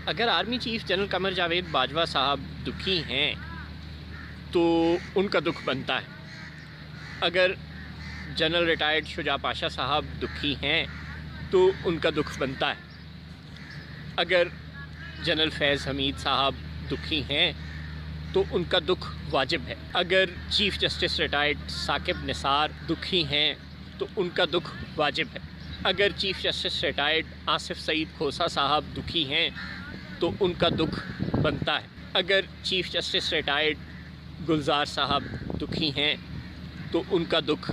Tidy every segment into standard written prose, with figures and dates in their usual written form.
اگر army chief general Qamar Javed Bajwa صاحب دکھی ہیں تو ان کا دکھ بنتا ہے. اگر جنرل ریٹائرڈ شجاع پاشا صاحب دکھی ہیں تو ان کا دکھ بنتا ہے. اگر جنرل فیض حمید صاحب دکھی ہیں تو ان کا دکھ واجب ہے. اگر chief justice retired Saqib Nisar دکھی ہیں تو ان کا دکھ واجب ہے. اگر چیف جسٹس ریٹائرڈ آصف سعید کھوسہ صاحب دکھی ہیں تو ان کا دکھ بنتا ہے. اگر چیف جسٹس ریٹائرڈ گلزار صاحب دکھی ہیں تو ان کا دکھ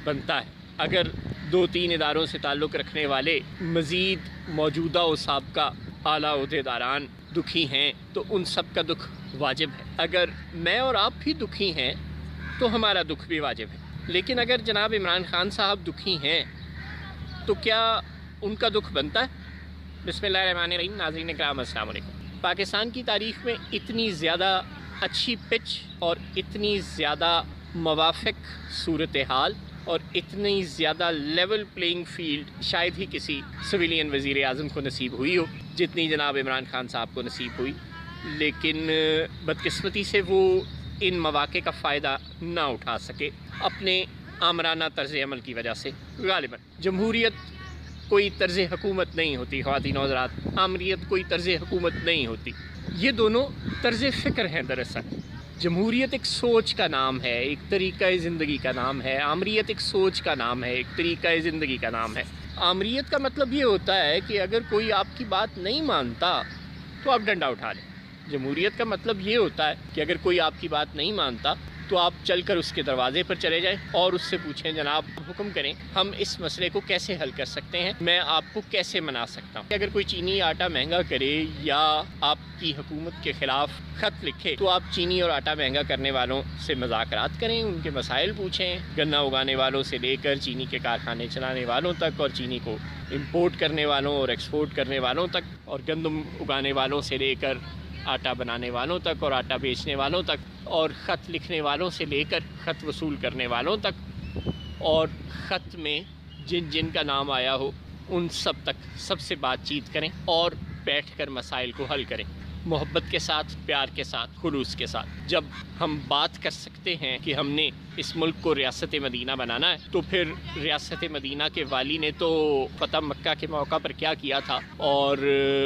بنتا ہے. اگر 2-3 اداروں سے تعلق رکھنے والے مزید موجودہ و سابقہ اعلیٰ عہدیداران دکھی ہیں تو ان سب کا دکھ واجب ہے. اگر میں اور آپ بھی دکھی ہیں تو ہمارا دکھ بھی واجب ہے. لیکن اگر جناب عمران خان صاحب دکھی ہیں تو کیا ان کا دکھ بنتا ہے؟ بسم اللہ الرحمن الرحیم. ناظرین کرام السلام علیکم. پاکستان کی تاریخ میں اتنی زیادہ اچھی پچ اور اتنی زیادہ موافق صورتحال اور اتنی زیادہ لیول پلینگ فیلڈ شاید ہی کسی سویلین وزیر اعظم کو نصیب ہوئی ہو جتنی جناب عمران خان صاحب کو نصیب ہوئی. لیکن بدقسمتی سے وہ ان مواقع کا فائدہ نہ اٹھا سکے اپنے آمرانہ طرز عمل کی وجہ سے. غالباً جمہوریت کوئی طرز حکومت نہیں ہوتی خواتین و حضرات. آمریت کوئی طرز حکومت نہیں ہوتی. یہ دونوں طرز فکر ہیں. دراصل جمہوریت ایک سوچ کا نام ہے, ایک طریقہ زندگی کا نام ہے. آمریت ایک سوچ کا نام ہے, ایک طریقہ زندگی کا نام ہے. آمریت کا مطلب یہ ہوتا ہے کہ اگر کوئی آپ کی بات نہیں مانتا تو آپ ڈنڈا اٹھا لیں. جمہوریت کا مطلب یہ ہوتا ہے کہ اگر کوئی آپ کی بات نہیں مانتا تو آپ چل کر اس کے دروازے پر چلے جائیں اور اس سے پوچھیں جناب حکم کریں ہم اس مسئلے کو کیسے حل کر سکتے ہیں, میں آپ کو کیسے منا سکتا ہوں. اگر کوئی چینی آٹا مہنگا کرے یا آپ کی حکومت کے خلاف خط لکھے تو آپ چینی اور آٹا مہنگا کرنے والوں سے مذاکرات کریں, ان کے مسائل پوچھیں. گنا اگانے والوں سے لے کر چینی کے کارخانے چلانے والوں تک اور چینی کو امپورٹ کرنے والوں اور ایکسپورٹ کرنے والوں تک, اور گندم اگانے والوں سے لے کر آٹا بنانے والوں تک اور آٹا بیچنے والوں تک, اور خط لکھنے والوں سے لے کر خط وصول کرنے والوں تک, اور خط میں جن جن کا نام آیا ہو ان سب تک سب سے بات چیت کریں اور بیٹھ کر مسائل کو حل کریں محبت کے ساتھ, پیار کے ساتھ, خلوص کے ساتھ. جب ہم بات کر سکتے ہیں کہ ہم نے اس ملک کو ریاست مدینہ بنانا ہے تو پھر ریاست مدینہ کے والی نے تو فتح مکہ کے موقع پر کیا کیا تھا اور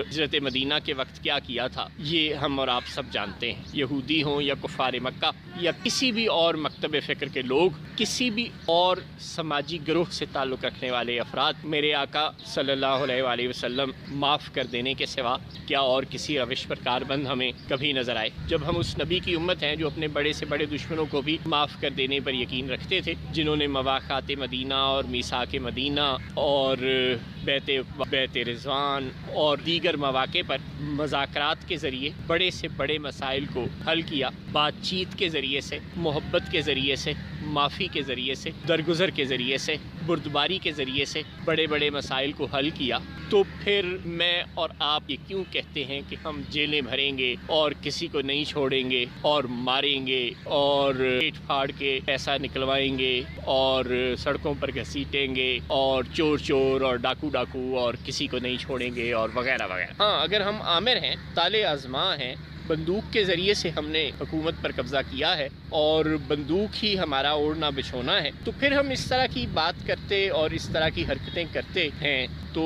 ہجرت مدینہ کے وقت کیا کیا تھا یہ ہم اور آپ سب جانتے ہیں. یہودی ہوں یا کفار مکہ یا کسی بھی اور مکتب فکر کے لوگ, کسی بھی اور سماجی گروہ سے تعلق رکھنے والے افراد, میرے آقا صلی اللہ علیہ وآلہ وسلم معاف کر دینے کے سوا کیا اور کسی روش پر کاربند ہمیں کبھی نظر آئے. جب ہم اس نبی کی امت ہیں جو اپنے بڑے سے بڑے دشمنوں کو بھی معاف کر دینے پر یقین رکھتے تھے, جنہوں نے مواخات مدینہ اور میثاق مدینہ اور بیت رضوان اور دیگر مواقع پر مذاکرات کے ذریعے بڑے سے بڑے مسائل کو حل کیا, بات چیت کے ذریعے سے, محبت کے ذریعے سے, معافی کے ذریعے سے, درگزر کے ذریعے سے, بردباری کے ذریعے سے بڑے بڑے مسائل کو حل کیا, تو پھر میں اور آپ یہ کیوں کہتے ہیں کہ ہم جیلیں بھریں گے اور کسی کو نہیں چھوڑیں گے اور ماریں گے اور پیٹ پھاڑ کے پیسہ نکلوائیں گے اور سڑکوں پر گھسیٹیں گے اور چور چور اور ڈاکو ڈاکو اور کسی کو نہیں چھوڑیں گے اور وغیرہ وغیرہ. ہاں, اگر ہم آمر ہیں, تالے آزماں ہیں, بندوق کے ذریعے سے ہم نے حکومت پر قبضہ کیا ہے اور بندوق ہی ہمارا اوڑھنا بچھونا ہے, تو پھر ہم اس طرح کی بات کرتے اور اس طرح کی حرکتیں کرتے ہیں تو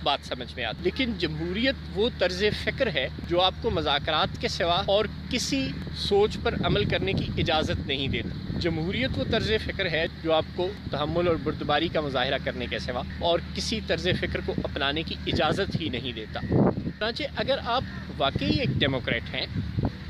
بات سمجھ میں آتی. لیکن جمہوریت وہ طرز فکر ہے جو آپ کو مذاکرات کے سوا اور کسی سوچ پر عمل کرنے کی اجازت نہیں دیتا. جمہوریت وہ طرز فکر ہے جو آپ کو تحمل اور بردباری کا مظاہرہ کرنے کے سوا اور کسی طرز فکر کو اپنانے کی اجازت ہی نہیں دیتا. چنانچہ اگر آپ واقعی ایک ڈیموکریٹ ہیں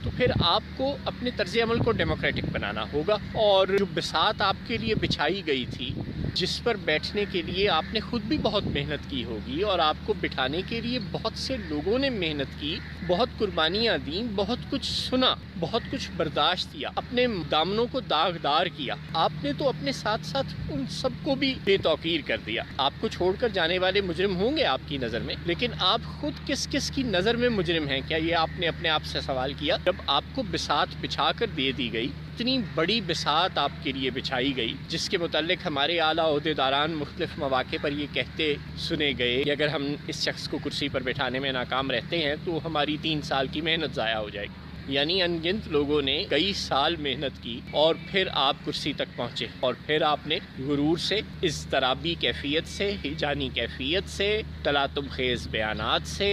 تو پھر آپ کو اپنے طرز عمل کو ڈیموکریٹک بنانا ہوگا, اور جو بساط آپ کے لیے بچھائی گئی تھی, جس پر بیٹھنے کے لیے آپ نے خود بھی بہت محنت کی ہوگی اور آپ کو بٹھانے کے لیے بہت سے لوگوں نے محنت کی, بہت قربانیاں دیں, بہت کچھ سنا, بہت کچھ برداشت کیا, اپنے دامنوں کو داغدار کیا, آپ نے تو اپنے ساتھ ساتھ ان سب کو بھی بے توقیر کر دیا. آپ کو چھوڑ کر جانے والے مجرم ہوں گے آپ کی نظر میں, لیکن آپ خود کس کس کی نظر میں مجرم ہیں؟ کیا یہ آپ نے اپنے آپ سے سوال کیا؟ جب آپ کو بساط بچھا کر دے دی گئی اتنی بڑی بساط آپ کے لیے بچھائی گئی جس کے متعلق ہمارے اعلیٰ عہدیداران مختلف مواقع پر یہ کہتے سنے گئے کہ اگر ہم اس شخص کو کرسی پر بٹھانے میں ناکام رہتے ہیں تو ہماری 3 سال کی محنت ضائع ہو جائے گی. یعنی ان گنت لوگوں نے کئی سال محنت کی اور پھر آپ کرسی تک پہنچے، اور پھر آپ نے غرور سے، اضطرابی کیفیت سے، ہیجانی کیفیت سے، تلاطم خیز بیانات سے،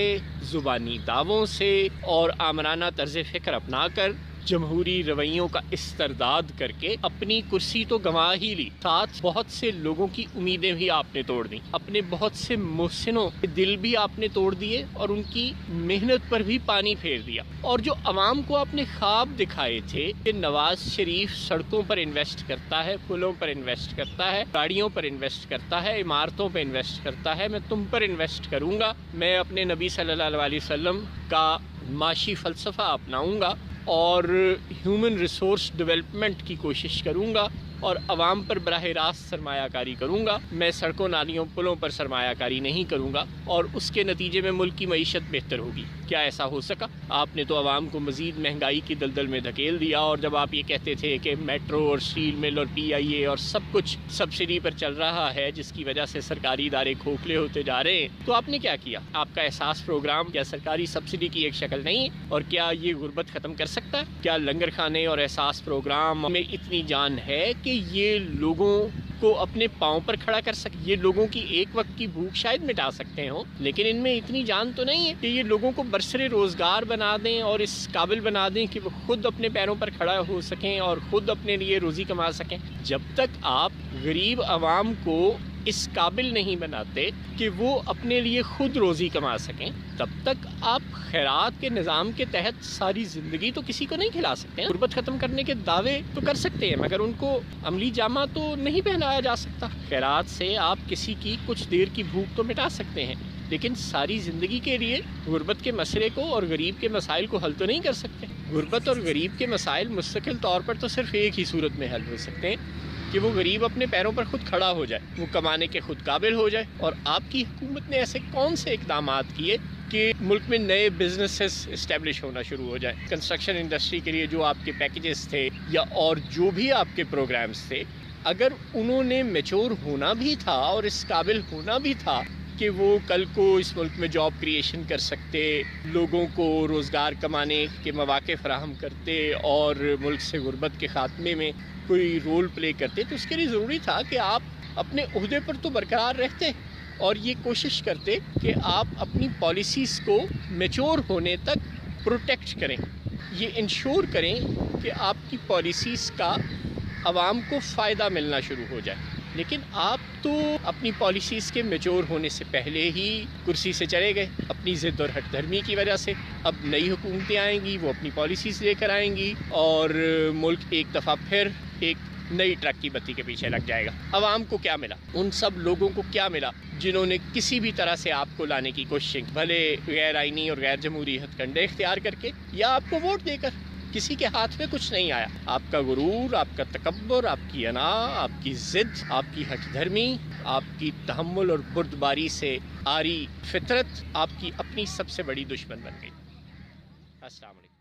زبانی دعووں سے اور آمرانہ طرز فکر اپنا کر، جمہوری رویوں کا استرداد کر کے اپنی کرسی تو گنوا ہی لی، ساتھ بہت سے لوگوں کی امیدیں بھی آپ نے توڑ دیں، اپنے بہت سے محسنوں کے دل بھی آپ نے توڑ دیے اور ان کی محنت پر بھی پانی پھیر دیا. اور جو عوام کو آپ نے خواب دکھائے تھے کہ نواز شریف سڑکوں پر انویسٹ کرتا ہے، پلوں پر انویسٹ کرتا ہے، گاڑیوں پر انویسٹ کرتا ہے، عمارتوں پر انویسٹ کرتا ہے، میں تم پر انویسٹ کروں گا، میں اپنے نبی صلی اللہ علیہ وسلم کا معاشی فلسفہ اپناؤں گا اور ہیومن ریسورس ڈیولپمنٹ کی کوشش کروں گا اور عوام پر براہ راست سرمایہ کاری کروں گا، میں سڑکوں نالیوں پلوں پر سرمایہ کاری نہیں کروں گا اور اس کے نتیجے میں ملک کی معیشت بہتر ہوگی. کیا ایسا ہو سکا؟ آپ نے تو عوام کو مزید مہنگائی کی دلدل میں دھکیل دیا. اور جب آپ یہ کہتے تھے کہ میٹرو اور اسٹیل مل اور پی آئی اے اور سب کچھ سبسڈی پر چل رہا ہے جس کی وجہ سے سرکاری ادارے کھوکھلے ہوتے جا رہے ہیں، تو آپ نے کیا کیا؟ آپ کا احساس پروگرام کیا سرکاری سبسڈی کی ایک شکل نہیں ہے؟ اور کیا یہ غربت ختم کر سکتا ہے؟ کیا لنگر خانے اور احساس پروگرام میں اتنی جان ہے کہ یہ لوگوں کو اپنے پاؤں پر کھڑا کر سکتے؟ یہ لوگوں کی ایک وقت کی بھوک شاید مٹا سکتے ہوں، لیکن ان میں اتنی جان تو نہیں ہے کہ یہ لوگوں کو برسر روزگار بنا دیں اور اس قابل بنا دیں کہ وہ خود اپنے پیروں پر کھڑا ہو سکیں اور خود اپنے لیے روزی کما سکیں. جب تک آپ غریب عوام کو اس قابل نہیں بناتے کہ وہ اپنے لیے خود روزی کما سکیں، تب تک آپ خیرات کے نظام کے تحت ساری زندگی تو کسی کو نہیں کھلا سکتے ہیں. غربت ختم کرنے کے دعوے تو کر سکتے ہیں مگر ان کو عملی جامہ تو نہیں پہنایا جا سکتا. خیرات سے آپ کسی کی کچھ دیر کی بھوک تو مٹا سکتے ہیں، لیکن ساری زندگی کے لیے غربت کے مسئلے کو اور غریب کے مسائل کو حل تو نہیں کر سکتے. غربت اور غریب کے مسائل مستقل طور پر تو صرف ایک ہی صورت میں حل ہو سکتے ہیں کہ وہ غریب اپنے پیروں پر خود کھڑا ہو جائے، وہ کمانے کے خود قابل ہو جائے. اور آپ کی حکومت نے ایسے کون سے اقدامات کیے کہ ملک میں نئے بزنسز اسٹیبلش ہونا شروع ہو جائیں؟ کنسٹرکشن انڈسٹری کے لیے جو آپ کے پیکیجز تھے یا اور جو بھی آپ کے پروگرامز تھے، اگر انہوں نے میچور ہونا بھی تھا اور اس قابل ہونا بھی تھا کہ وہ کل کو اس ملک میں جاب کریشن کر سکتے، لوگوں کو روزگار کمانے کے مواقع فراہم کرتے اور ملک سے غربت کے خاتمے میں کوئی رول پلے کرتے، تو اس کے لیے ضروری تھا کہ آپ اپنے عہدے پر تو برقرار رہتے اور یہ کوشش کرتے کہ آپ اپنی پالیسیز کو میچور ہونے تک پروٹیکٹ کریں، یہ انشور کریں کہ آپ کی پالیسیز کا عوام کو فائدہ ملنا شروع ہو جائے. لیکن آپ تو اپنی پالیسیز کے میچور ہونے سے پہلے ہی کرسی سے چلے گئے اپنی ضد اور ہٹ دھرمی کی وجہ سے. اب نئی حکومتیں آئیں گی، وہ اپنی پالیسیز لے کر آئیں گی اور ملک ایک دفعہ پھر ایک نئی ٹرک کی بتی کے پیچھے لگ جائے گا. عوام کو کیا ملا؟ ان سب لوگوں کو کیا ملا جنہوں نے کسی بھی طرح سے آپ کو لانے کی کوشش، بھلے غیر آئینی اور غیر جمہوری ہتھ کنڈے اختیار کر کے یا آپ کو ووٹ دے کر؟ کسی کے ہاتھ میں کچھ نہیں آیا. آپ کا غرور، آپ کا تکبر، آپ کی انا، آپ کی ضد، آپ کی ہٹ دھرمی، آپ کی تحمل اور بردباری سے آری فطرت آپ کی اپنی سب سے بڑی دشمن بن گئی. السلام علیکم.